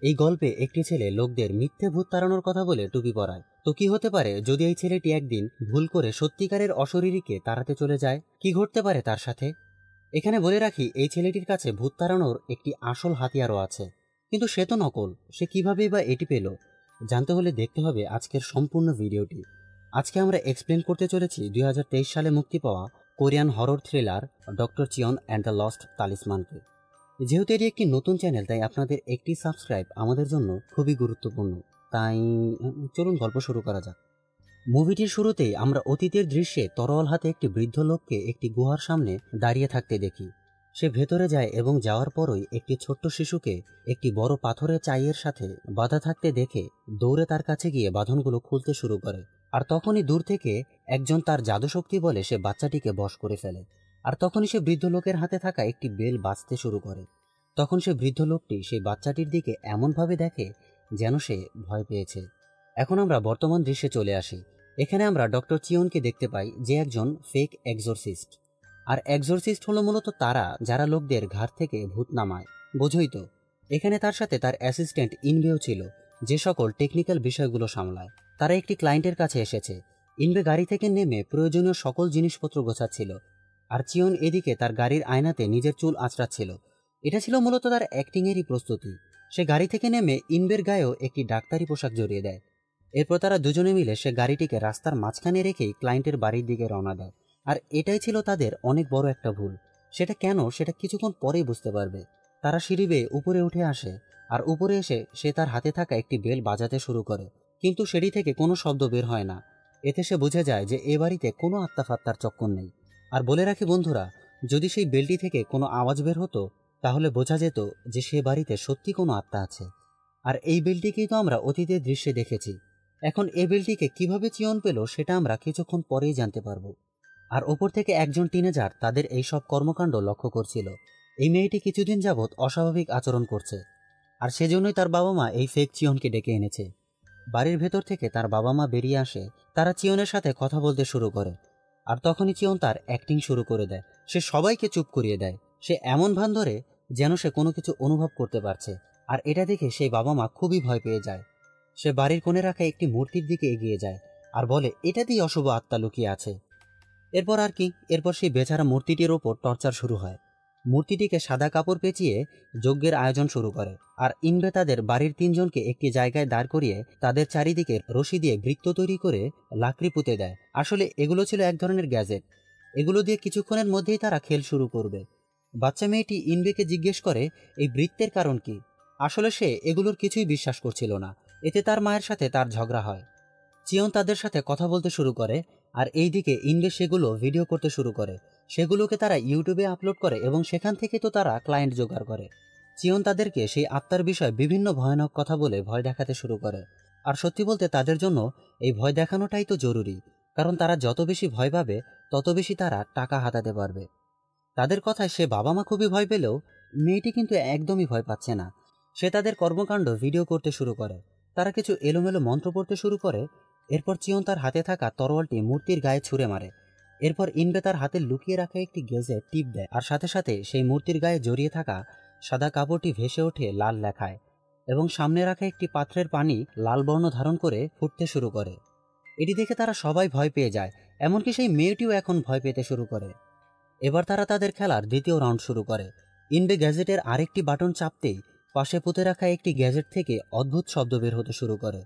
এই গল্পে একটি ছেলে লোকদের মিথ্যে ভূত তাড়ানোর কথা বলে টুপি পরায়। তো কি হতে পারে যদি এই ছেলেটি একদিন ভুল করে সত্যিকারের অশরীরীকে তাড়াতে চলে যায়? কি ঘটতে পারে তার সাথে? এখানে বলে রাখি, এই ছেলেটির কাছে ভূত তাড়ানোর একটি আসল হাতিয়ারও আছে, কিন্তু সে তো নকল। সে কিভাবেই বা এটি পেল? জানতে হলে দেখতে হবে আজকের সম্পূর্ণ ভিডিওটি। আজকে আমরা এক্সপ্লেন করতে চলেছি 2023 সালে মুক্তি পাওয়া Korean horror thriller doctor Cheon and the lost তালিসমানকে। যেহেতু এটি একটি নতুন চ্যানেল, তাই আপনাদের একটি সাবস্ক্রাইব আমাদের জন্য খুবই গুরুত্বপূর্ণ। তাই চলুন গল্প শুরু করা যাক। মুভিটির শুরুতেই আমরা অতীতের দৃশ্যে তরোয়াল হাতে একটি বৃদ্ধ লোককে একটি গুহার সামনে দাঁড়িয়ে থাকতে দেখি। সে ভেতরে যায় এবং যাওয়ার পরই একটি ছোট্ট শিশুকে একটি বড় পাথরের চাইয়ের সাথে বাঁধা থাকতে দেখে দৌড়ে তার কাছে গিয়ে বাঁধনগুলো খুলতে শুরু করে। আর তখনই দূর থেকে একজন তার জাদুশক্তি বলে সে বাচ্চাটিকে বশ করে ফেলে। আর তখনই সে বৃদ্ধ লোকের হাতে থাকা একটি বেল বাজতে শুরু করে। তখন সে বৃদ্ধ লোকটি সেই বাচ্চাটির দিকে এমনভাবে দেখে যেন সে ভয় পেয়েছে। এখন আমরা বর্তমান দৃশ্যে চলে আসি। এখানে আমরা ডক্টর চিয়নকে দেখতে পাই, যে একজন ফেক এক্সোরসিস্ট। আর এক্সোরসিস্ট হলো মূলত তারা যারা লোকদের ঘাট থেকে ভূত নামায়, বোঝই তো। এখানে তার সাথে তার অ্যাসিস্ট্যান্ট ইনবেও ছিল, যে সকল টেকনিক্যাল বিষয়গুলো সামলায়। তারা একটি ক্লায়েন্টের কাছে এসেছে। ইনবে গাড়ি থেকে নেমে প্রয়োজনীয় সকল জিনিসপত্র গোছাচ্ছিল, আর চিয়ন এদিকে তার গাড়ির আয়নাতে নিজের চুল আঁচড়াচ্ছিল। এটা ছিল মূলত তার অ্যাক্টিংয়েরই প্রস্তুতি। সে গাড়ি থেকে নেমে ইনবের গায়েও একটি ডাক্তারি পোশাক জড়িয়ে দেয়। এরপর তারা দুজনে মিলে সে গাড়িটিকে রাস্তার মাঝখানে রেখেই ক্লায়েন্টের বাড়ির দিকে রওনা দেয়। আর এটাই ছিল তাদের অনেক বড় একটা ভুল। সেটা কেন, সেটা কিছুক্ষণ পরেই বুঝতে পারবে। তারা সিঁড়ি বেয়ে উপরে উঠে আসে, আর উপরে এসে সে তার হাতে থাকা একটি বেল বাজাতে শুরু করে, কিন্তু সিঁড়ি থেকে কোনো শব্দ বের হয় না। এতে সে বুঝে যায় যে এ বাড়িতে কোনো আত্মাফাত্তার চক্কর নেই। আর বলে রাখি বন্ধুরা, যদি সেই বেলটি থেকে কোনো আওয়াজ বের হতো তাহলে বোঝা যেত যে সে বাড়িতে সত্যি কোনো আত্মা আছে। আর এই বেলটিকেই তো আমরা অতীতের দৃশ্যে দেখেছি। এখন এই বেলটিকে কিভাবে চিয়ন পেল সেটা আমরা কিছুক্ষণ পরেই জানতে পারবো। আর ওপর থেকে একজন টিনেজার তাদের এই সব কর্মকাণ্ড লক্ষ্য করছিল। এই মেয়েটি কিছুদিন যাবৎ অস্বাভাবিক আচরণ করছে, আর সেজন্যই তার বাবা মা এই ফেক চিয়নকে ডেকে এনেছে। বাড়ির ভেতর থেকে তার বাবা মা বেরিয়ে আসে, তারা চিয়নের সাথে কথা বলতে শুরু করে। আর তখনই চিয়ন তার অ্যাক্টিং শুরু করে দেয়। সে সবাইকে চুপ করিয়ে দেয়। সে এমন ভান ধরে যেন সে কোনো কিছু অনুভব করতে পারছে। আর এটা দেখে সেই বাবা মা খুবই ভয় পেয়ে যায়। সে বাড়ির কোণে রাখা একটি মূর্তির দিকে এগিয়ে যায় আর বলে, এটাতেই অশুভ আত্মা লুকিয়ে আছে। এরপর আর কি, এরপর সেই বেচারা মূর্তিটির ওপর টর্চার শুরু হয়। মূর্তিটিকে সাদা কাপড় পেঁচিয়ে যজ্ঞের আয়োজন শুরু করে। আর ইনবে তাদের বাড়ির 3 জনকে একটি জায়গায় দাঁড় করিয়ে তাদের চারিদিকে রশি দিয়ে বৃত্ত তৈরি করে লাকড়ি পুঁতে দেয়। আসলে এগুলো ছিল এক ধরনের গ্যাজেট। এগুলো দিয়ে কিছুক্ষণের মধ্যেই তারা খেল শুরু করবে। বাচ্চা মেয়েটি ইনবেকে জিজ্ঞেস করে এই বৃত্তের কারণ কি। আসলে সে এগুলোর কিছুই বিশ্বাস করছিল না। এতে তার মায়ের সাথে তার ঝগড়া হয়। চিয়ন তাদের সাথে কথা বলতে শুরু করে, আর এইদিকে ইনবে সেগুলো ভিডিও করতে শুরু করে। সেগুলোকে তারা ইউটিউবে আপলোড করে এবং সেখান থেকে তো তারা ক্লায়েন্ট জোগাড় করে। চিয়ন তাদেরকে সেই আত্মার বিষয়ে বিভিন্ন ভয়ানক কথা বলে ভয় দেখাতে শুরু করে। আর সত্যি বলতে তাদের জন্য এই ভয় দেখানোটাই তো জরুরি, কারণ তারা যত বেশি ভয় পাবে তত বেশি তারা টাকা হাতাতে পারবে। তাদের কথায় সে বাবা মা খুবই ভয় পেলেও মেয়েটি কিন্তু একদমই ভয় পাচ্ছে না। সে তাদের কর্মকাণ্ড ভিডিও করতে শুরু করে। তারা কিছু এলোমেলো মন্ত্র পড়তে শুরু করে। এরপর চিয়ন তার হাতে থাকা তরোয়ালটি মূর্তির গায়ে ছুঁড়ে মারে। এরপর ইনবে তার হাতে লুকিয়ে রাখা একটি গেজে টিপ দেয়, আর সাথে সাথে সেই মূর্তির গায়ে জড়িয়ে থাকা সাদা কাপড়টি ভেসে ওঠে লাল লেখায়, এবং সামনে রাখা একটি পাত্রের পানি লাল বর্ণ ধারণ করে ফুটতে শুরু করে। এটি দেখে তারা সবাই ভয় পেয়ে যায়, এমনকি সেই মেয়েটিও এখন ভয় পেতে শুরু করে। এবার তারা তাদের খেলার দ্বিতীয় রাউন্ড শুরু করে। ইনবে গ্যাজেটের আরেকটি বাটন চাপতেই পাশে পুঁতে রাখা একটি গ্যাজেট থেকে অদ্ভুত শব্দ বের হতে শুরু করে।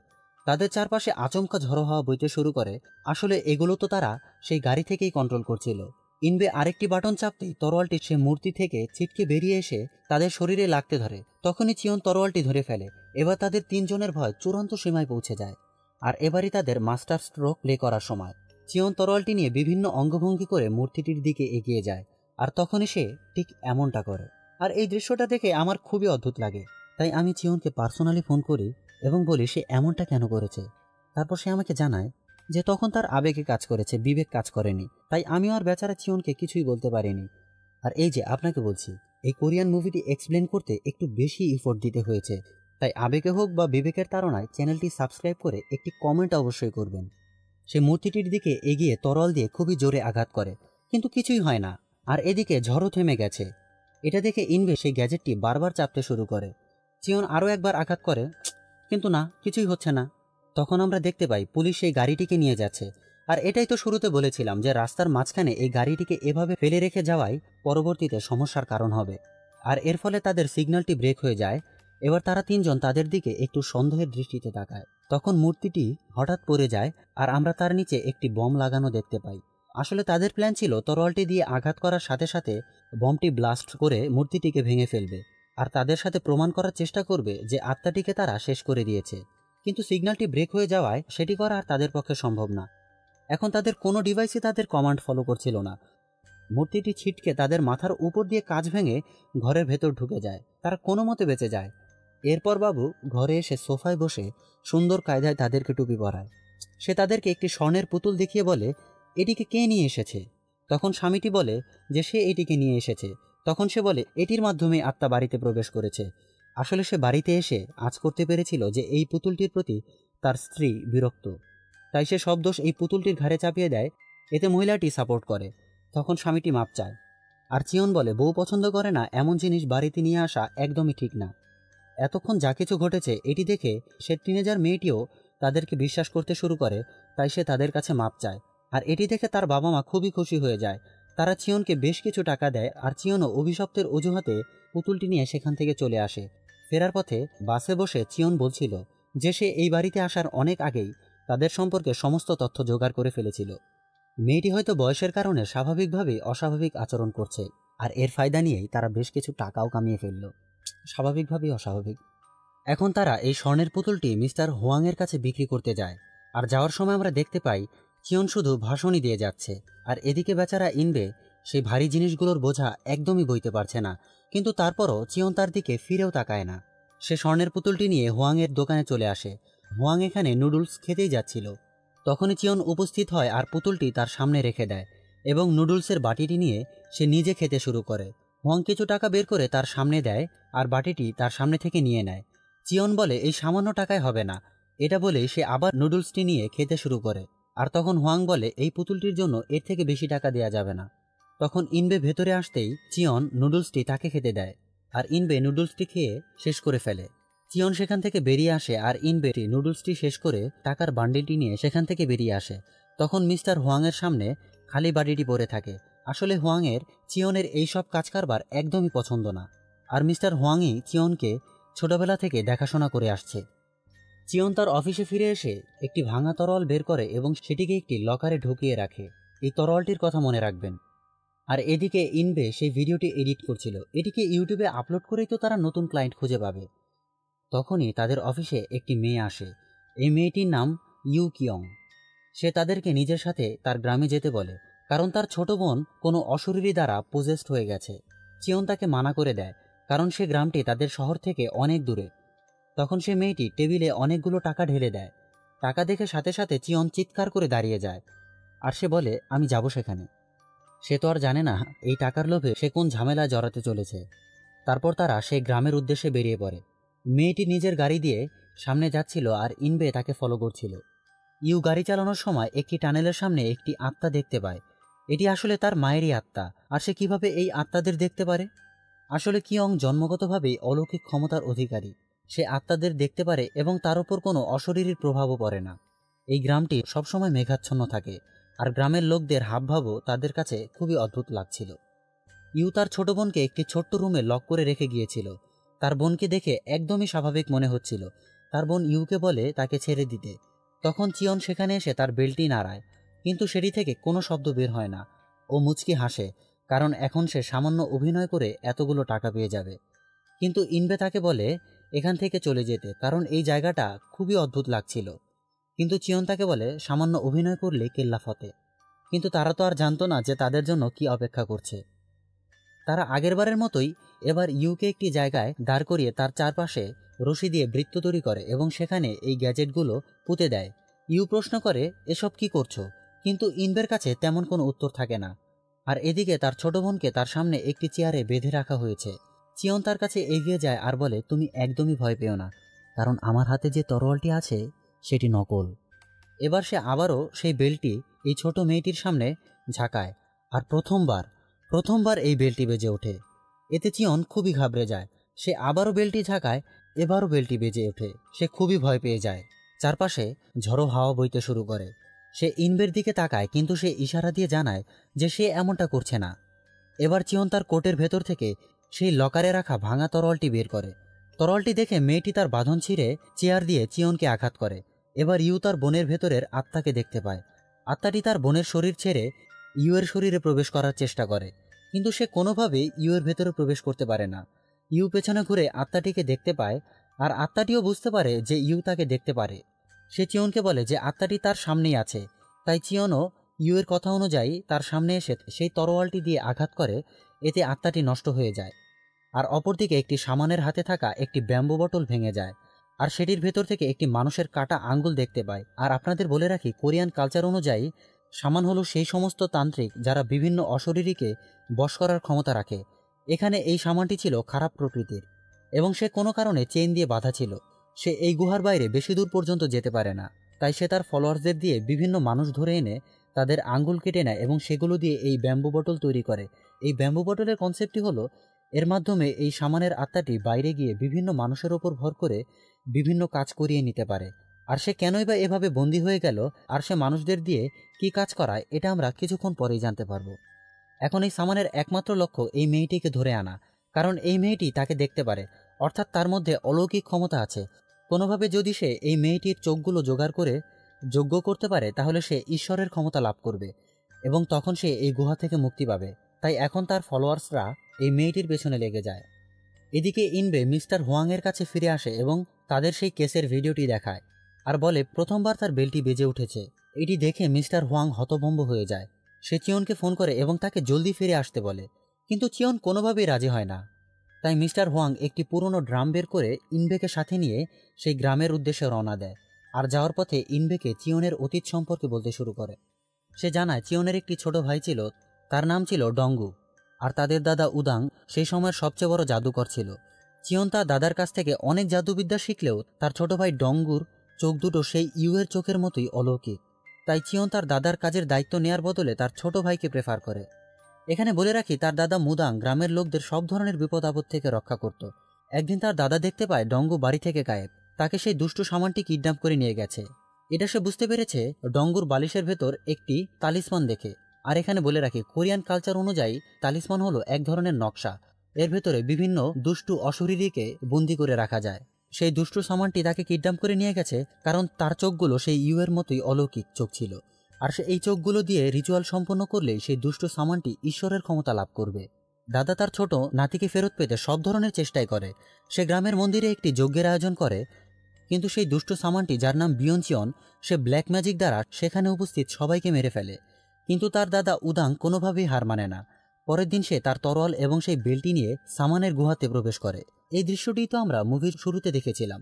তাদের চারপাশে আচমকা ঝড়ো হাওয়া বইতে শুরু করে। আসলে এগুলো তো তারা সেই গাড়ি থেকেই কন্ট্রোল করছিল। ইনবে আরেকটি বাটন চাপতেই তরোয়ালটি সে মূর্তি থেকে ছিটকে বেরিয়ে এসে তাদের শরীরে লাগতে ধরে। তখনই চিয়ন তরোয়ালটি ধরে ফেলে। এবার তাদের 3 জনের ভয় চূড়ান্ত সীমায় পৌঁছে যায়। আর এবারই তাদের মাস্টার স্ট্রোক প্লে করার সময়। চিয়ন তরোয়ালটি নিয়ে বিভিন্ন অঙ্গভঙ্গি করে মূর্তিটির দিকে এগিয়ে যায়, আর তখনই সে ঠিক এমনটা করে। আর এই দৃশ্যটা দেখে আমার খুবই অদ্ভুত লাগে। তাই আমি চিয়নকে পার্সোনালি ফোন করি এবং বলি সে এমনটা কেন করেছে। তারপর সে আমাকে জানায় যে তখন তার আবেগে কাজ করেছে, বিবেক কাজ করেনি। তাই আমিও আর বেচারা চিয়নকে কিছুই বলতে পারিনি। আর এই যে আপনাকে বলছি, এই কোরিয়ান মুভিটি এক্সপ্লেন করতে একটু বেশি এফোর্ট দিতে হয়েছে। তাই আবেগে হোক বা বিবেকের তাড়নায় চ্যানেলটি সাবস্ক্রাইব করে একটি কমেন্ট অবশ্যই করবেন। সে মূর্তিটির দিকে এগিয়ে তরল দিয়ে খুবই জোরে আঘাত করে, কিন্তু কিছুই হয় না। আর এদিকে ঝড়ও থেমে গেছে। এটা দেখে ইনবে সেই গ্যাজেটটি বারবার চাপতে শুরু করে। চিয়ন আরও একবার আঘাত করে, কিন্তু না, কিছুই হচ্ছে না। তখন আমরা দেখতে পাই পুলিশ সেই গাড়িটিকে নিয়ে যাচ্ছে। আর এটাই তো শুরুতে বলেছিলাম যে রাস্তার মাঝখানে এই গাড়িটিকে এভাবে ফেলে রেখে যাওয়াই পরবর্তীতে সমস্যার কারণ হবে। আর এর ফলে তাদের সিগন্যালটি ব্রেক হয়ে যায়। এবার তারা তিনজন তাদের দিকে একটু সন্দেহের দৃষ্টিতে তাকায়। তখন মূর্তিটি হঠাৎ পড়ে যায় আর আমরা তার নিচে একটি বম লাগানো দেখতে পাই। আসলে তাদের প্ল্যান ছিল তরোয়ালটি দিয়ে আঘাত করার সাথে সাথে বমটি ব্লাস্ট করে মূর্তিটিকে ভেঙে ফেলবে আর তাদের সাথে প্রমাণ করার চেষ্টা করবে যে আত্মাটিকে তারা শেষ করে দিয়েছে। কিন্তু সিগন্যালটি ব্রেক হয়ে যাওয়ায় সেটি করা আর তাদের পক্ষে সম্ভব না। এখন তাদের কোনো ডিভাইসই তাদের কমান্ড ফলো করছিল না। মূর্তিটি ছিটকে তাদের মাথার উপর দিয়ে কাঁচ ভেঙে ঘরের ভেতর ঢুকে যায়। তারা কোনো মতে বেঁচে যায়। এরপর বাবু ঘরে এসে সোফায় বসে সুন্দর কায়দায় তাদেরকে টুপি পরায়। সে তাদেরকে একটি স্বর্ণের পুতুল দেখিয়ে বলে, এটিকে কে নিয়ে এসেছে? তখন স্বামীটি বলে যে সে এটিকে নিয়ে এসেছে। তখন সে বলে এটির মাধ্যমে আত্মা বাড়িতে প্রবেশ করেছে। আসলে সে বাড়িতে এসে আজ করতে পেরেছিল যে এই পুতুলটির প্রতি তার স্ত্রী বিরক্ত, তাই সে সব দোষ এই পুতুলটির ঘাড়ে চাপিয়ে দেয়। এতে মহিলাটি সাপোর্ট করে। তখন স্বামীটি মাপ চায়। আর চিয়ন বলে বউ পছন্দ করে না এমন জিনিস বাড়িতে নিয়ে আসা একদমই ঠিক না। এতক্ষণ যা কিছু ঘটেছে এটি দেখে সে টিনেজার মেয়েটিও তাদেরকে বিশ্বাস করতে শুরু করে, তাই সে তাদের কাছে মাপ চায়। আর এটি দেখে তার বাবা মা খুবই খুশি হয়ে যায়। তারা চিয়নকে বেশ কিছু টাকা দেয় আর চিয়নও অভিশপ্তের অজুহাতে পুতুলটি নিয়ে সেখান থেকে চলে আসে। ফেরার পথে বাসে বসে চিয়ন বলছিল যে সে এই বাড়িতে আসার অনেক আগেই তাদের সম্পর্কে সমস্ত তথ্য জোগাড় করে ফেলেছিল। মেয়েটি হয়তো বয়সের কারণে স্বাভাবিকভাবেই অস্বাভাবিক আচরণ করছে আর এর ফায়দা নিয়েই তারা বেশ কিছু টাকাও কামিয়ে ফেলল। স্বাভাবিকভাবেই অস্বাভাবিক। এখন তারা এই স্বর্ণের পুতুলটি মিস্টার হোয়াংয়ের কাছে বিক্রি করতে যায়। আর যাওয়ার সময় আমরা দেখতে পাই চিয়ন শুধু ভাষণই দিয়ে যাচ্ছে আর এদিকে বেচারা ইনবে সেই ভারী জিনিসগুলোর বোঝা একদমই বইতে পারছে না। কিন্তু তারপরও চিয়ন তার দিকে ফিরেও তাকায় না। সে স্বর্ণের পুতুলটি নিয়ে হোয়াংয়ের দোকানে চলে আসে। হোয়াং এখানে নুডলস খেতেই যাচ্ছিল। তখনই চিয়ন উপস্থিত হয় আর পুতুলটি তার সামনে রেখে দেয় এবং নুডলসের বাটিটি নিয়ে সে নিজে খেতে শুরু করে। হোয়াং কিছু টাকা বের করে তার সামনে দেয় আর বাটিটি তার সামনে থেকে নিয়ে নেয়। চিয়ন বলে এই সামান্য টাকায় হবে না। এটা বলেই সে আবার নুডলসটি নিয়ে খেতে শুরু করে। আর তখন হোয়াং বলে এই পুতুলটির জন্য এর থেকে বেশি টাকা দেওয়া যাবে না। তখন ইনবে ভেতরে আসতেই চিয়ন নুডলসটি তাকে খেতে দেয় আর ইনবে নুডলসটি খেয়ে শেষ করে ফেলে। চিয়ন সেখান থেকে বেরিয়ে আসে আর ইনবে নুডলসটি শেষ করে টাকার বান্ডিলটি নিয়ে সেখান থেকে বেরিয়ে আসে। তখন মিস্টার হোয়াংয়ের সামনে খালি বাটিটি পড়ে থাকে। আসলে হোয়াংয়ের চিয়নের এইসব কাজ কারবার একদমই পছন্দ না। আর মিস্টার হোয়াংই চিয়নকে ছোটবেলা থেকে দেখাশোনা করে আসছে। চিয়ন তার অফিসে ফিরে এসে একটি ভাঙা তরোয়াল বের করে এবং সেটিকে একটি লকারে ঢুকিয়ে রাখে। এই তরোয়ালটির কথা মনে রাখবেন। আর এদিকে ইনবে সেই ভিডিওটি এডিট করছিল। এটিকে ইউটিউবে আপলোড করেই তো তারা নতুন ক্লায়েন্ট খুঁজে পাবে। তখনই তাদের অফিসে একটি মেয়ে আসে। এই মেয়েটির নাম ইউ কিয়ং। সে তাদেরকে নিজের সাথে তার গ্রামে যেতে বলে, কারণ তার ছোট বোন কোনো অশরীরী দ্বারা পজেসড হয়ে গেছে। চিয়ন তাকে মানা করে দেয়, কারণ সে গ্রামটি তাদের শহর থেকে অনেক দূরে। তখন সে মেয়েটি টেবিলে অনেকগুলো টাকা ঢেলে দেয়। টাকা দেখে সাথে সাথে চিয়ন চিৎকার করে দাঁড়িয়ে যায় আর সে বলে আমি যাব সেখানে। সে তো আর জানে না এই টাকার লোভে সে কোন ঝামেলায় জড়াতে চলেছে। তারপর তারা সেই গ্রামের উদ্দেশ্যে বেরিয়ে পড়ে। মেয়েটি নিজের গাড়ি দিয়ে সামনে যাচ্ছিল আর ইনবে তাকে ফলো করছিল। ইউ গাড়ি চালানোর সময় একটি টানেলের সামনে একটি আত্মা দেখতে পায়। এটি আসলে তার মায়েরই আত্মা। আর সে কিভাবে এই আত্মাদের দেখতে পারে? আসলে কিয়ং জন্মগতভাবেই অলৌকিক ক্ষমতার অধিকারী। সে আত্মাদের দেখতে পারে এবং তার উপর কোনো অশরীরীর প্রভাবও পড়ে না। এই গ্রামটি সবসময় মেঘাচ্ছন্ন থাকে আর গ্রামের লোকদের হাবভাবও তাদের কাছে খুবই অদ্ভুত লাগছিল। ইউ তার ছোট বোনকে একটি ছোট্ট রুমে লক করে রেখে গিয়েছিল। তার বোনকে দেখে একদমই স্বাভাবিক মনে হচ্ছিল। তার বোন ইউকে বলে তাকে ছেড়ে দিতে। তখন চিয়ন সেখানে এসে তার বেল্টটি নাড়ায়, কিন্তু সেটি থেকে কোনো শব্দ বের হয় না। ও মুচকি হাসে, কারণ এখন সে সামান্য অভিনয় করে এতগুলো টাকা পেয়ে যাবে। কিন্তু ইনবে তাকে বলে এখান থেকে চলে যেতে, কারণ এই জায়গাটা খুবই অদ্ভুত লাগছিল। কিন্তু চিয়ন তাকে বলে সামান্য অভিনয় করলে কেল্লা ফতে। কিন্তু তারা তো আর জানতো না যে তাদের জন্য কি অপেক্ষা করছে। তারা আগেরবারের মতোই এবার ইউকে একটি জায়গায় দাঁড় করিয়ে তার চারপাশে রশি দিয়ে বৃত্ত তৈরি করে এবং সেখানে এই গ্যাজেটগুলো পুঁতে দেয়। ইউ প্রশ্ন করে এসব কি করছো, কিন্তু ইনবের কাছে তেমন কোনো উত্তর থাকে না। আর এদিকে তার ছোট বোনকে তার সামনে একটি চেয়ারে বেঁধে রাখা হয়েছে। চিয়ন তার কাছে এগিয়ে যায় আর বলে তুমি একদমই ভয় পেও না, কারণ আমার হাতে যে তরোয়ালটি আছে সেটি নকল। এবার সে আবারও সেই বেলটি এই ছোট মেয়েটির সামনে ঝাঁকায় আর প্রথমবার এই বেলটি বেজে ওঠে। এতে চিয়ন খুবই ঘাবড়ে যায়। সে আবারও বেলটি ঝাঁকায়, এবারও বেলটি বেজে ওঠে। সে খুবই ভয় পেয়ে যায়। চারপাশে ঝড়ো হাওয়া বইতে শুরু করে। সে ইনবের দিকে তাকায়, কিন্তু সে ইশারা দিয়ে জানায় যে সে এমনটা করছে না। এবার চিয়ন তার কোটের ভেতর থেকে সেই লকারে রাখা ভাঙা তরোয়ালটি বের করে। তরোয়ালটি দেখে মেয়েটি তার বাঁধন ছিঁড়ে চেয়ার দিয়ে চিয়নকে আঘাত করে। এবার ইউ তার বোনের ভেতরের আত্মাকে দেখতে পায়। আত্মাটি তার বোনের শরীর ছেড়ে ইউয়ের শরীরে প্রবেশ করার চেষ্টা করে, কিন্তু সে কোনোভাবেই ইউয়ের ভেতরে প্রবেশ করতে পারে না। ইউ পেছনে ঘুরে আত্মাটিকে দেখতে পায়, আর আত্মাটিও বুঝতে পারে যে ইউ তাকে দেখতে পারে। সে চিয়নকে বলে যে আত্মাটি তার সামনেই আছে। তাই চিয়নও ইউয়ের কথা অনুযায়ী তার সামনে এসে সেই তরোয়ালটি দিয়ে আঘাত করে। এতে আত্মাটি নষ্ট হয়ে যায়। আর অপরদিকে একটি সামানের হাতে থাকা একটি ব্যাম্বু বটল ভেঙে যায়, আর সেটির ভেতর থেকে একটি মানুষের কাটা আঙ্গুল দেখতে পায়। আর আপনাদের বলে রাখি, কোরিয়ান কালচার অনুযায়ী সামান হলো সেই সমস্ত তান্ত্রিক যারা বিভিন্ন অশরীরীকে বশ করার ক্ষমতা রাখে। এখানে এই সামানটি ছিল খারাপ প্রকৃতির, এবং সে কোনো কারণে চেইন দিয়ে বাঁধা ছিল। সে এই গুহার বাইরে বেশি দূর পর্যন্ত যেতে পারে না। তাই সে তার ফলোয়ার্সদের দিয়ে বিভিন্ন মানুষ ধরে এনে তাদের আঙ্গুল কেটে নেয় এবং সেগুলো দিয়ে এই ব্যাম্বু বটল তৈরি করে। এই ব্যাম্বু বটলের কনসেপ্টটি হলো, এর মাধ্যমে এই সামানের আত্মাটি বাইরে গিয়ে বিভিন্ন মানুষের ওপর ভর করে বিভিন্ন কাজ করিয়ে নিতে পারে। আর সে কেনই বা এভাবে বন্দী হয়ে গেল, আর সে মানুষদের দিয়ে কি কাজ করায়, এটা আমরা কিছুক্ষণ পরেই জানতে পারবো। এখন এই সামানের একমাত্র লক্ষ্য এই মেয়েটিকে ধরে আনা, কারণ এই মেয়েটি তাকে দেখতে পারে, অর্থাৎ তার মধ্যে অলৌকিক ক্ষমতা আছে। কোনোভাবে যদি সে এই মেয়েটির চোখগুলো জোগাড় করে যজ্ঞ করতে পারে, তাহলে সে ঈশ্বরের ক্ষমতা লাভ করবে এবং তখন সে এই গুহা থেকে মুক্তি পাবে। তাই এখন তার ফলোয়ার্সরা এই মেয়েটির পেছনে লেগে যায়। এদিকে ইনবে মিস্টার হোয়াংয়ের কাছে ফিরে আসে এবং তাদের সেই কেসের ভিডিওটি দেখায়, আর বলে প্রথমবার তার বেলটি বেজে উঠেছে। এটি দেখে মিস্টার হোয়াং হতভম্ব হয়ে যায়। সে চিয়নকে ফোন করে এবং তাকে জলদি ফিরে আসতে বলে, কিন্তু চিয়ন কোনোভাবেই রাজি হয় না। তাই মিস্টার হোয়াং একটি পুরনো ড্রাম বের করে ইনবেকে সাথে নিয়ে সেই গ্রামের উদ্দেশ্যে রওনা দেয়। আর যাওয়ার পথে ইনবেকে চিয়নের অতীত সম্পর্কে বলতে শুরু করে। সে জানায় চিয়নের একটি ছোট ভাই ছিল, তার নাম ছিল ডঙ্গু, আর তাদের দাদা উদাং সেই সময়ের সবচেয়ে বড় জাদুকর ছিল। চিয়ন তার দাদার কাছ থেকে অনেক জাদুবিদ্যা শিখলেও তার ছোট ভাই ডঙ্গুর চোখ দুটো সেই ইউয়ের চোখের মতোই অলৌকিক। তাই চিয়ন তার দাদার কাজের দায়িত্ব নেয়ার বদলে তার ছোট ভাইকে প্রেফার করে। এখানে বলে রাখি, তার দাদা মুদাং গ্রামের লোকদের সব ধরনের বিপদ আপদ থেকে রক্ষা করত। একদিন তার দাদা দেখতে পায় ডঙ্গু বাড়ি থেকে গায়েব। তাকে সেই দুষ্টু সামানটি কিডন্যাপ করে নিয়ে গেছে। এটা সে বুঝতে পেরেছে ডঙ্গুর বালিশের ভেতর একটি তালিসমান দেখে। আর এখানে বলে রাখি, কোরিয়ান কালচার অনুযায়ী তালিসমান হলো এক ধরনের নকশা। এর ভেতরে বিভিন্ন দুষ্টু অশরীরীকে বন্দি করে রাখা যায়। সেই দুষ্টু সামানটি তাকে কিডন্যাপ করে নিয়ে গেছে, কারণ তার চোখগুলো সেই ইউয়ের মতোই অলৌকিক চোখ ছিল। আর সে এই চোখগুলো দিয়ে রিচুয়াল সম্পন্ন করলেই সেই দুষ্টু সামানটি ঈশ্বরের ক্ষমতা লাভ করবে। দাদা তার ছোট নাতিকে ফেরত পেতে সব ধরনের চেষ্টাই করে। সে গ্রামের মন্দিরে একটি যজ্ঞের আয়োজন করে, কিন্তু সেই দুষ্ট সামানটি, যার নাম বিয়নচিয়ন, সে ব্ল্যাক ম্যাজিক দ্বারা সেখানে উপস্থিত সবাইকে মেরে ফেলে। কিন্তু তার দাদা উদাং কোনোভাবেই হার মানে না। পরের দিন সে তার তরোয়াল এবং সেই বেলটি নিয়ে সামানের গুহাতে প্রবেশ করে। এই দৃশ্যটি তো আমরা মুভির শুরুতে দেখেছিলাম।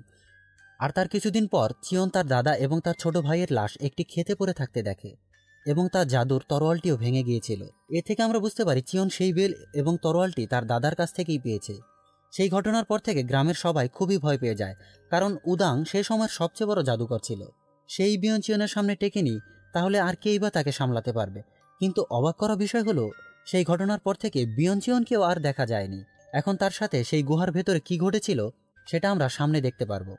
আর তার কিছুদিন পর চিয়ন তার দাদা এবং তার ছোট ভাইয়ের লাশ একটি ক্ষেতে পড়ে থাকতে দেখে, এবং তার জাদুর তরোয়ালটিও ভেঙে গিয়েছিল। এ থেকে আমরা বুঝতে পারি চিয়ন সেই বেল এবং তরোয়ালটি তার দাদার কাছ থেকেই পেয়েছে। সেই ঘটনার পর থেকে গ্রামের সবাই খুবই ভয় পেয়ে যায়, কারণ উদাং সে সময়ের সবচেয়ে বড় জাদুকর ছিল। সেই বিয়নচিয়নের সামনে টেকেনি, তাহলে আর কেই বা তাকে সামলাতে পারবে। কিন্তু অবাক করা বিষয় হলো, সেই ঘটনার পর থেকে বিয়নচিয়নকেও আর দেখা যায়নি। এখন তার সাথে সেই গুহার ভেতরে কি ঘটেছিল সেটা আমরা সামনে দেখতে পারবো।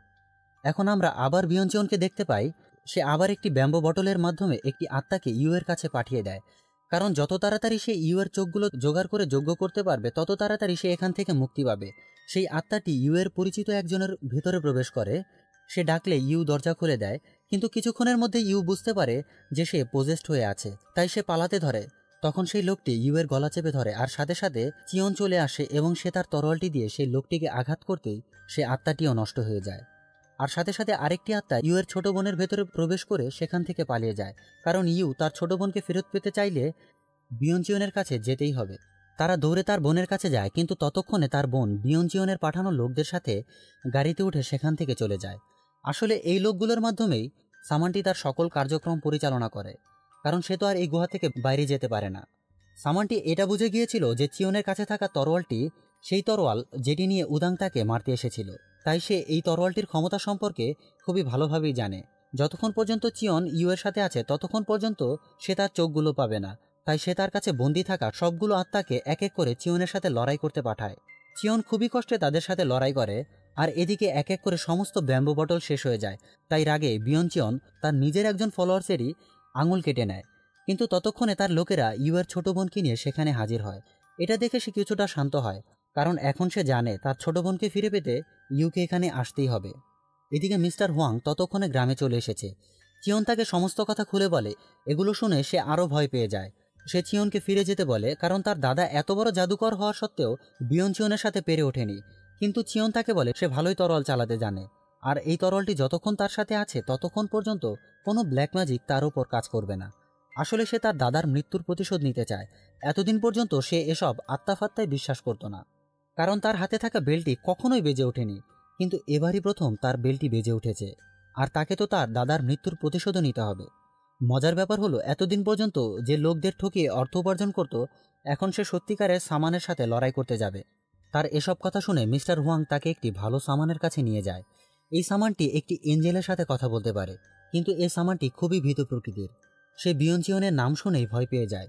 এখন আমরা আবার বিয়নচিয়নকে দেখতে পাই। সে আবার একটি ব্যাম্বো বটলের মাধ্যমে একটি আত্মাকে ইউয়ের কাছে পাঠিয়ে দেয়, কারণ যত তাড়াতাড়ি সে ইউয়ের চোখগুলো জোগাড় করে যজ্ঞ করতে পারবে, তত তাড়াতাড়ি সে এখান থেকে মুক্তি পাবে। সেই আত্মাটি ইউয়ের পরিচিত একজনের ভেতরে প্রবেশ করে। সে ডাকলে ইউ দরজা খুলে দেয়, কিন্তু কিছুক্ষণের মধ্যে ইউ বুঝতে পারে যে সে পজেসড হয়ে আছে। তাই সে পালাতে ধরে। তখন সেই লোকটি ইউয়ের গলা চেপে ধরে, আর সাথে সাথে চিয়ন চলে আসে এবং সে তার তরোয়ালটি দিয়ে সেই লোকটিকে আঘাত করতেই সে আত্মাটিও নষ্ট হয়ে যায়। আর সাথে সাথে আরেকটি আত্মা ইউয়ের ছোট বোনের ভেতরে প্রবেশ করে সেখান থেকে পালিয়ে যায়, কারণ ইউ তার ছোট বোনকে ফেরত পেতে চাইলে বিয়নচিয়নের কাছে যেতেই হবে। তারা দৌড়ে তার বোনের কাছে যায়, কিন্তু ততক্ষণে তার বোন বিয়নচিয়নের পাঠানো লোকদের সাথে গাড়িতে উঠে সেখান থেকে চলে যায়। আসলে এই লোকগুলোর মাধ্যমেই সামানটি তার সকল কার্যক্রম পরিচালনা করে, কারণ সে তো আর এই গুহা থেকে বাইরে যেতে পারে না। সামানটি এটা বুঝে গিয়েছিল যে চিয়নের কাছে থাকা তরোয়ালটি সেই তরোয়াল যেটি নিয়ে উদাং তাকে মারতে এসেছিল। তাই সে এই তরোয়ালটির ক্ষমতা সম্পর্কে খুবই ভালোভাবেই জানে। যতক্ষণ পর্যন্ত চিয়ন ইউয়ের সাথে আছে ততক্ষণ পর্যন্ত সে তার চোখগুলো পাবে না। তাই সে তার কাছে বন্দি থাকা সবগুলো আত্মাকে এক এক করে চিয়নের সাথে লড়াই করতে পাঠায়। চিয়ন খুবই কষ্টে তাদের সাথে লড়াই করে, আর এদিকে এক এক করে সমস্ত ব্যাম্বো বটল শেষ হয়ে যায়। তাই রাগে বিয়ঞ্চিয়ন তার নিজের একজন ফলোয়ার্সেরই আঙুল কেটে নেয়। কিন্তু ততক্ষণে তার লোকেরা ইউয়ের ছোট বোনকে নিয়ে সেখানে হাজির হয়। এটা দেখে সে কিছুটা শান্ত হয়, কারণ এখন সে জানে তার ছোট বোনকে ফিরে পেতে ইউকে এখানে আসতেই হবে। এদিকে মিস্টার হোয়াং ততক্ষণে গ্রামে চলে এসেছে। চিয়ন তাকে সমস্ত কথা খুলে বলে। এগুলো শুনে সে আরও ভয় পেয়ে যায়। সে চিয়নকে ফিরে যেতে বলে, কারণ তার দাদা এত বড় জাদুকর হওয়া সত্ত্বেও বিয়ঞ্চিয়নের সাথে পেরে ওঠেনি। কিন্তু চিয়ন তাকে বলে সে ভালোই তরল চালাতে জানে, আর এই তরলটি যতক্ষণ তার সাথে আছে ততক্ষণ পর্যন্ত কোনো ব্ল্যাক ম্যাজিক তার উপর কাজ করবে না। আসলে সে তার দাদার মৃত্যুর প্রতিশোধ নিতে চায়। এতদিন পর্যন্ত সে এসব আত্মাফাত্মায় বিশ্বাস করত না, কারণ তার হাতে থাকা বেলটি কখনোই বেজে ওঠেনি। কিন্তু এবারই প্রথম তার বেলটি বেজে উঠেছে, আর তাকে তো তার দাদার মৃত্যুর প্রতিশোধও নিতে হবে। মজার ব্যাপার হলো, এতদিন পর্যন্ত যে লোকদের ঠকিয়ে অর্থ উপার্জন করত, এখন সে সত্যিকারের সামানের সাথে লড়াই করতে যাবে। তার এসব কথা শুনে মিস্টার হুয়াং তাকে একটি ভালো সামানের কাছে নিয়ে যায়। এই সামানটি একটি এঞ্জেলের সাথে কথা বলতে পারে, কিন্তু এই সামানটি খুবই ভীতু প্রকৃতির। সে বিয়ঞ্চিয়নের নাম শুনেই ভয় পেয়ে যায়।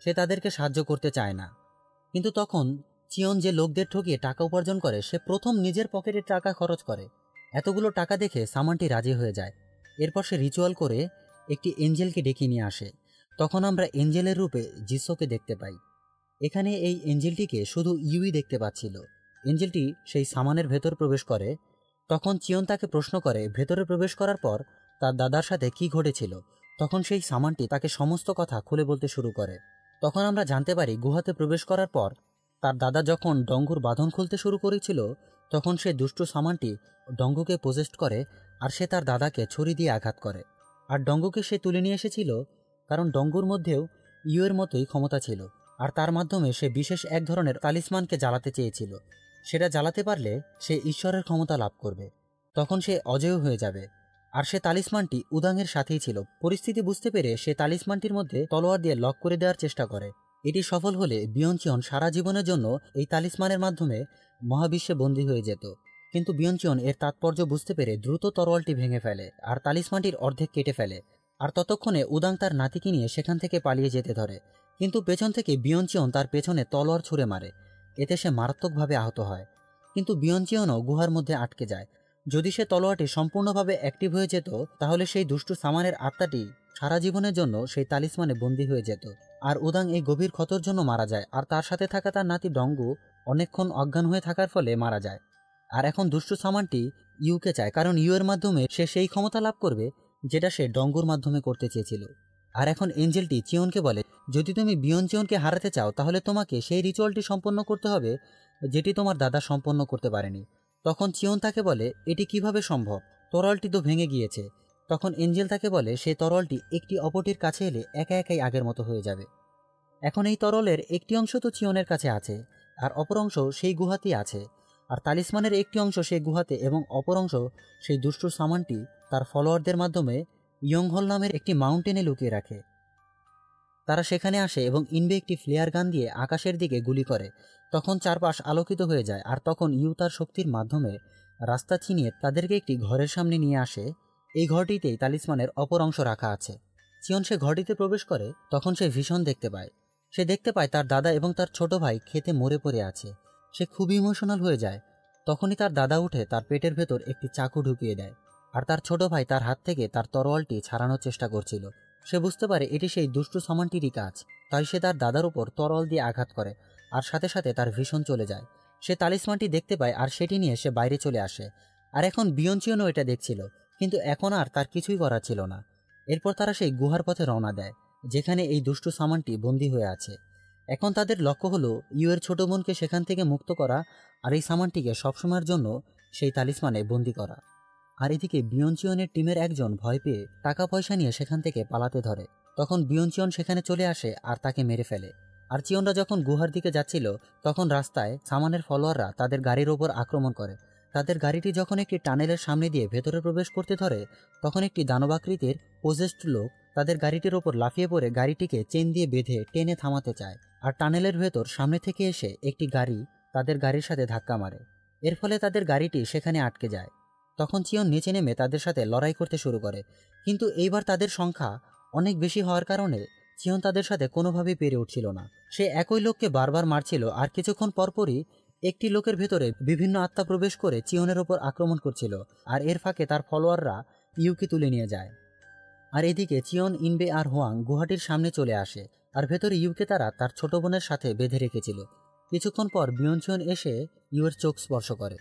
সে তাদেরকে সাহায্য করতে চায় না। কিন্তু তখন চিয়ন যে লোকদের ঠকিয়ে টাকা উপার্জন করে, সে প্রথম নিজের পকেটের টাকা খরচ করে। এতগুলো টাকা দেখে সামানটি রাজি হয়ে যায়। এরপর সে রিচুয়াল করে একটি এঞ্জেলকে ডেকে নিয়ে আসে। তখন আমরা এঞ্জেলের রূপে যিশোকে দেখতে পাই। এখানে এই এঞ্জেলটিকে শুধু ইউই দেখতে পাচ্ছিল। এঞ্জেলটি সেই সামানের ভেতর প্রবেশ করে। তখন চিয়ন তাকে প্রশ্ন করে ভেতরে প্রবেশ করার পর তার দাদার সাথে কি ঘটেছিল। তখন সেই সামানটি তাকে সমস্ত কথা খুলে বলতে শুরু করে। তখন আমরা জানতে পারি গুহাতে প্রবেশ করার পর তার দাদা যখন ডঙ্গুর বাঁধন খুলতে শুরু করেছিল, তখন সে দুষ্টু সামানটি ডঙ্গুকে পজেস্ট করে, আর সে তার দাদাকে ছুরি দিয়ে আঘাত করে। আর ডঙ্গুকে সে তুলে নিয়ে এসেছিল কারণ ডঙ্গুর মধ্যেও ইউয়ের মতোই ক্ষমতা ছিল, আর তার মাধ্যমে সে বিশেষ এক ধরনের তালিসমানকে জ্বালাতে চেয়েছিল। সেটা জ্বালাতে পারলে সে ঈশ্বরের ক্ষমতা লাভ করবে, তখন সে অজেয় হয়ে যাবে। আর সে তালিসমানটি উদাংয়ের সাথেই ছিল। পরিস্থিতি বুঝতে পেরে সে তালিসমানটির মধ্যে তলোয়ার দিয়ে লক করে দেওয়ার চেষ্টা করে। এটি সফল হলে বিয়ঞ্চিয়ন সারা জীবনের জন্য এই তালিসমানের মাধ্যমে মহাবিশ্বে বন্দী হয়ে যেত। কিন্তু বিয়ঞ্চিয়ন এর তাৎপর্য বুঝতে পেরে দ্রুত তরোয়ালটি ভেঙে ফেলে আর তালিসমানটির অর্ধেক কেটে ফেলে। আর ততক্ষণে উদাং তার নাতিকে নিয়ে সেখান থেকে পালিয়ে যেতে ধরে, কিন্তু পেছন থেকে বিয়ঞ্চিয়ন তার পেছনে তলোয়ার ছুঁড়ে মারে। এতে সে মারাত্মকভাবে আহত হয়। কিন্তু বিয়ঞ্চিয়নও গুহার মধ্যে আটকে যায়। যদি সে তলোয়ারটি সম্পূর্ণভাবে অ্যাক্টিভ হয়ে যেত, তাহলে সেই দুষ্টু সামানের আত্মাটি সারা জীবনের জন্য সেই তালিসমানে বন্দী হয়ে যেত। আর উদাং এই গভীর ক্ষতর জন্য মারা যায়, আর তার সাথে থাকা তার নাতি ডঙ্গু অনেকক্ষণ অজ্ঞান হয়ে থাকার ফলে মারা যায়। আর এখন দুষ্টু সামানটি ইউকে চায়, কারণ ইউ এর মাধ্যমে সে সেই ক্ষমতা লাভ করবে যেটা সে ডঙ্গুর মাধ্যমে করতে চেয়েছিল। আর এখন এঞ্জেলটি চিয়নকে বলে, যদি তুমি বিয়ঞ্চিয়নকে হারাতে চাও তাহলে তোমাকে সেই রিচুয়ালটি সম্পন্ন করতে হবে যেটি তোমার দাদা সম্পন্ন করতে পারেনি। তখন চিয়ন তাকে বলে, এটি কিভাবে সম্ভব? তরলটি তো ভেঙে গিয়েছে। তখন এঞ্জেল তাকে বলে, সেই তরলটি একটি অপরটির কাছে এলে একা একাই আগের মতো হয়ে যাবে। এখন এই তরলের একটি অংশ তো চিয়নের কাছে আছে, আর অপর অংশ সেই গুহাতেই আছে। আর তালিসমানের একটি অংশ সেই গুহাতে, এবং অপর অংশ সেই দুষ্টু সামানটি তার ফলোয়ারদের মাধ্যমে ইয়ংহল নামের একটি মাউন্টেনে লুকিয়ে রাখে। তারা সেখানে আসে এবং ইনবে একটি ফ্লেয়ার গান দিয়ে আকাশের দিকে গুলি করে। তখন চারপাশ আলোকিত হয়ে যায়, আর তখন ইউ তার শক্তির মাধ্যমে রাস্তা চিনিয়ে তাদেরকে একটি ঘরের সামনে নিয়ে আসে। এই ঘরটিতেই তালিসমানের অপর অংশ রাখা আছে। চিয়ন সে ঘরটিতে প্রবেশ করে, তখন সে ভীষণ দেখতে পায়। সে দেখতে পায় তার দাদা এবং তার ছোট ভাই খেতে মরে পড়ে আছে। সে খুবই ইমোশনাল হয়ে যায়। তখনই তার দাদা উঠে তার পেটের ভেতর একটি চাকু ঢুকিয়ে দেয়, আর তার ছোট ভাই তার হাত থেকে তার তরোয়ালটি ছাড়ানোর চেষ্টা করছিল। সে বুঝতে পারে এটি সেই দুষ্টু সামানটিরই কাজ, তাই সে তার দাদার উপর তরোয়াল দিয়ে আঘাত করে, আর সাথে সাথে তার ভীষণ চলে যায়। সে তালিসমানটি দেখতে পায়, আর সেটি নিয়ে সে বাইরে চলে আসে। আর এখন বিয়ঞ্চিয়নও এটা দেখছিল, কিন্তু এখন আর তার কিছুই করার ছিল না। এরপর তারা সেই গুহার পথে রওনা দেয় যেখানে এই দুষ্টু সামানটি বন্দী হয়ে আছে। এখন তাদের লক্ষ্য হলো ইউয়ের ছোট বোনকে সেখান থেকে মুক্ত করা, আর এই সামানটিকে সবসময়ের জন্য সেই তালিসমানে বন্দী করা। আর এদিকে বিয়ঞ্চিয়নের টিমের একজন ভয় পেয়ে টাকা পয়সা নিয়ে সেখান থেকে পালাতে ধরে। তখন বিয়ঞ্চিয়ন সেখানে চলে আসে আর তাকে মেরে ফেলে। আর চিয়নরা যখন গুহার দিকে যাচ্ছিল, তখন রাস্তায় সামানের ফলোয়াররা তাদের গাড়ির ওপর আক্রমণ করে। তাদের গাড়িটি যখন একটি টানেলের সামনে দিয়ে ভেতরে প্রবেশ করতে ধরে, তখন একটি দানবাকৃতির পোজেসড লোক তাদের গাড়িটির ওপর লাফিয়ে পড়ে গাড়িটিকে চেন দিয়ে বেঁধে টেনে থামাতে চায়। আর টানেলের ভেতর সামনে থেকে এসে একটি গাড়ি তাদের গাড়ির সাথে ধাক্কা মারে। এর ফলে তাদের গাড়িটি সেখানে আটকে যায়। তখন চিয়ন নিচে নেমে তাদের সাথে লড়াই করতে শুরু করে, কিন্তু এইবার তাদের সংখ্যা অনেক বেশি হওয়ার কারণে চিয়ন তাদের সাথে কোনোভাবেই পেরে উঠছিল না। সে একই লোককে বারবার মারছিল, আর কিছুক্ষণ পরপরই একটি লোকের ভেতরে বিভিন্ন আত্মা প্রবেশ করে চিয়নের ওপর আক্রমণ করছিল, আর এর ফাঁকে তার ফলোয়াররা ইউকে তুলে নিয়ে যায়। আর এদিকে চিয়ন, ইনবে আর হোয়াং গুহাটির সামনে চলে আসে, আর ভেতরে ইউকে তারা তার ছোট বোনের সাথে বেঁধে রেখেছিল। কিছুক্ষণ পর বিয়নচিয়ন এসে ইউয়ের চোখ স্পর্শ করে।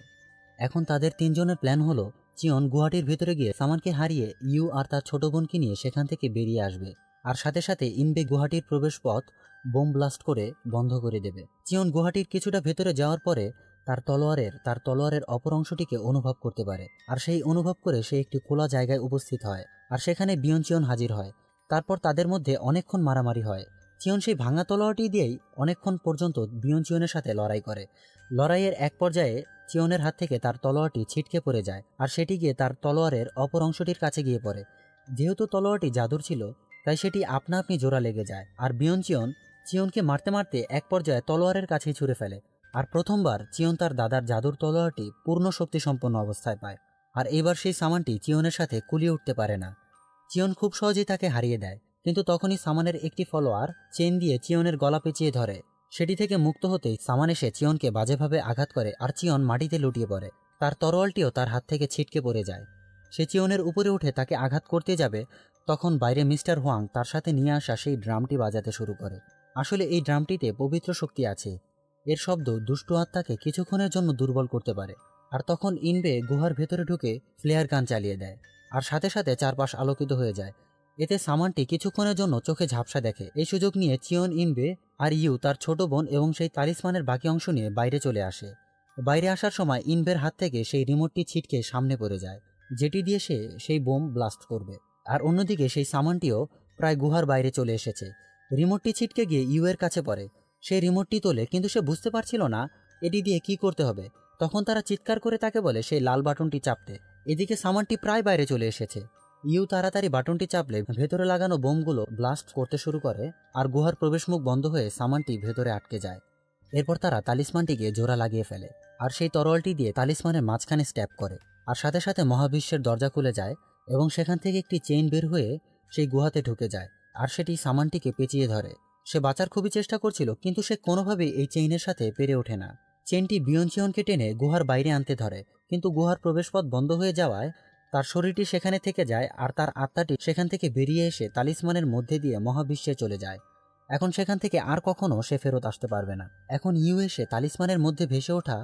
এখন তাদের তিনজনের প্ল্যান হলো চিয়ন গুহাটির ভেতরে গিয়ে সামানকে হারিয়ে ইউ আর তার ছোট বোনকে নিয়ে সেখান থেকে বেরিয়ে আসবে, আর সাথে সাথে ইনবে গুহাটির প্রবেশ পথ বোম ব্লাস্ট করে বন্ধ করে দেবে। চিয়ন গুহাটির কিছুটা ভেতরে যাওয়ার পরে তার তলোয়ারের অপর অংশটিকে অনুভব করতে পারে, আর সেই অনুভব করে সে একটি খোলা জায়গায় উপস্থিত হয়, আর সেখানে বিয়নচিয়ন হাজির হয়। তারপর তাদের মধ্যে অনেকক্ষণ মারামারি হয়। চিয়ন সেই ভাঙা তলোয়ারটি দিয়েই অনেকক্ষণ পর্যন্ত বিয়নচিয়নের সাথে লড়াই করে। লড়াইয়ের এক পর্যায়ে চিয়নের হাত থেকে তার তলোয়ারটি ছিটকে পড়ে যায়, আর সেটি গিয়ে তার তলোয়ারের অপর অংশটির কাছে গিয়ে পড়ে। যেহেতু তলোয়ারটি জাদুর ছিল তাই সেটি আপনা আপনি জোড়া লেগে যায়, আর চিয়নকে মারতে মারতে এক পর্যায়ে তলোয়ারের কাছেই ছুঁড়ে ফেলে। আর প্রথমবার চিয়ন তার দাদার জাদুর তলোয়ারটি পূর্ণ শক্তি সম্পন্ন অবস্থায় পায়, আর এবার সেই সামানটি চিয়নের সাথে কুলিয়ে উঠতে পারে না। চিয়ন খুব সহজেই তাকে হারিয়ে দেয়, কিন্তু তখনই সামানের একটি ফলোয়ার চেন দিয়ে চিয়নের গলা পেঁচিয়ে ধরে। সেটি থেকে মুক্ত হতেই সামান এসে চিয়নকে বাজেভাবে আঘাত করে, আর চিয়ন মাটিতে লুটিয়ে পড়ে। তার তরোয়ালটিও তার হাত থেকে ছিটকে পড়ে যায়। সে চিয়নের উপরে উঠে তাকে আঘাত করতে যাবে, তখন বাইরে মিস্টার হোয়াং তার সাথে নিয়ে আসা সেই ড্রামটি বাজাতে শুরু করে। আসলে এই ড্রামটিতে পবিত্র শক্তি আছে। এর শব্দ দুষ্টু আত্মাকে কিছুক্ষণের জন্য দুর্বল করতে পারে। আর তখন ইনবে গুহার ভেতরে ঢুকে ফ্লেয়ার গান চালিয়ে দেয়, আর সাথে সাথে চারপাশ আলোকিত হয়ে যায়। এতে সামানটি কিছুক্ষণের জন্য চোখে ঝাপসা দেখে। এই সুযোগ নিয়ে চিয়ন, ইনবে আর ইউ তার ছোট বোন এবং সেই তালিসমানের বাকি অংশ নিয়ে বাইরে চলে আসে। বাইরে আসার সময় ইনবের হাত থেকে সেই রিমোটটি ছিটকে সামনে পড়ে যায়, যেটি দিয়ে সে সেই বোম ব্লাস্ট করবে। আর অন্যদিকে সেই সামানটিও প্রায় গুহার বাইরে চলে এসেছে। রিমোটটি ছিটকে গিয়ে ইউ এর কাছে পড়ে। সেই রিমোটটি তোলে, কিন্তু সে বুঝতে পারছিল না এটি দিয়ে কি করতে হবে। তখন তারা চিৎকার করে তাকে বলে সেই লাল বাটনটি চাপতে। এদিকে সামানটি প্রায় বাইরে চলে এসেছে। ইউ তাড়াতাড়ি বাটনটি চাপলে ভেতরে লাগানো বোমগুলো ব্লাস্ট করতে শুরু করে, আর গুহার প্রবেশমুখ বন্ধ হয়ে সামানটি ভেতরে আটকে যায়। এরপর তারা তালিসমানটিকে জোড়া লাগিয়ে ফেলে, আর সেই তরোয়ালটি দিয়ে তালিসমানের মাঝখানে স্ট্যাপ করে, আর সাথে সাথে মহাবিশ্বের দরজা খুলে যায় এবং সেখান থেকে একটি চেইন বের হয়ে সেই গুহাতে ঢুকে যায়, আর সেটি সামানটিকে পেঁচিয়ে ধরে। সে বাঁচার খুবই চেষ্টা করছিল, কিন্তু সে কোনোভাবেই এই চেইনের সাথে পেরে ওঠে না। চেইনটি বিয়নচিয়নকে টেনে গুহার বাইরে আনতে ধরে, কিন্তু গুহার প্রবেশপথ বন্ধ হয়ে যাওয়ায় তার শরীরটি সেখানে থেকে যায়, আর তার আত্মাটি সেখান থেকে বেরিয়ে এসে তালিসমানের মধ্যে দিয়ে মহাবিশ্বে চলে যায়। এখন সেখান থেকে আর কখনো সে ফেরত আসতে পারবে না। এখন ইউ এসে তালিসমানের মধ্যে ভেসে ওঠা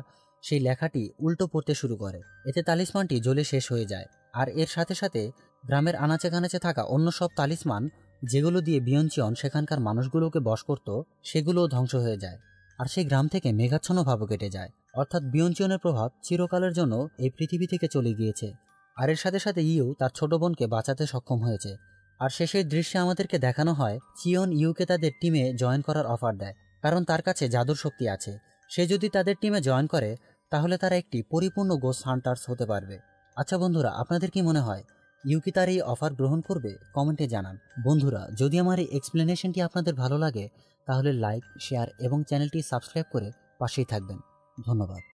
সেই লেখাটি উল্টো পড়তে শুরু করে। এতে তালিসমানটি জ্বলে শেষ হয়ে যায়, আর এর সাথে সাথে গ্রামের আনাচে কানাচে থাকা অন্য সব তালিসমান যেগুলো দিয়ে বিয়নচিয়ন সেখানকার মানুষগুলোকে বশ করত সেগুলোও ধ্বংস হয়ে যায়, আর সেই গ্রাম থেকে মেঘাচ্ছন্ন ভাবও কেটে যায়। অর্থাৎ বিয়নচিয়নের প্রভাব চিরকালের জন্য এই পৃথিবী থেকে চলে গিয়েছে। আর এর সাথে সাথে ইউ তার ছোট বোনকে বাঁচাতে সক্ষম হয়েছে। আর শেষের দৃশ্যে আমাদেরকে দেখানো হয় চিয়ন ইউকে তাদের টিমে জয়েন করার অফার দেয়, কারণ তার কাছে জাদুর শক্তি আছে। সে যদি তাদের টিমে জয়েন করে তাহলে তারা একটি পরিপূর্ণ গোস্ট হান্টার্স হতে পারবে। আচ্ছা বন্ধুরা, আপনাদের কি মনে হয় ইউ কি তার এই অফার গ্রহণ করবে? কমেন্টে জানান। বন্ধুরা, যদি আমার এই এক্সপ্লেনেশনটি আপনাদের ভালো লাগে তাহলে লাইক, শেয়ার এবং চ্যানেলটি সাবস্ক্রাইব করে পাশেই থাকবেন। ধন্যবাদ।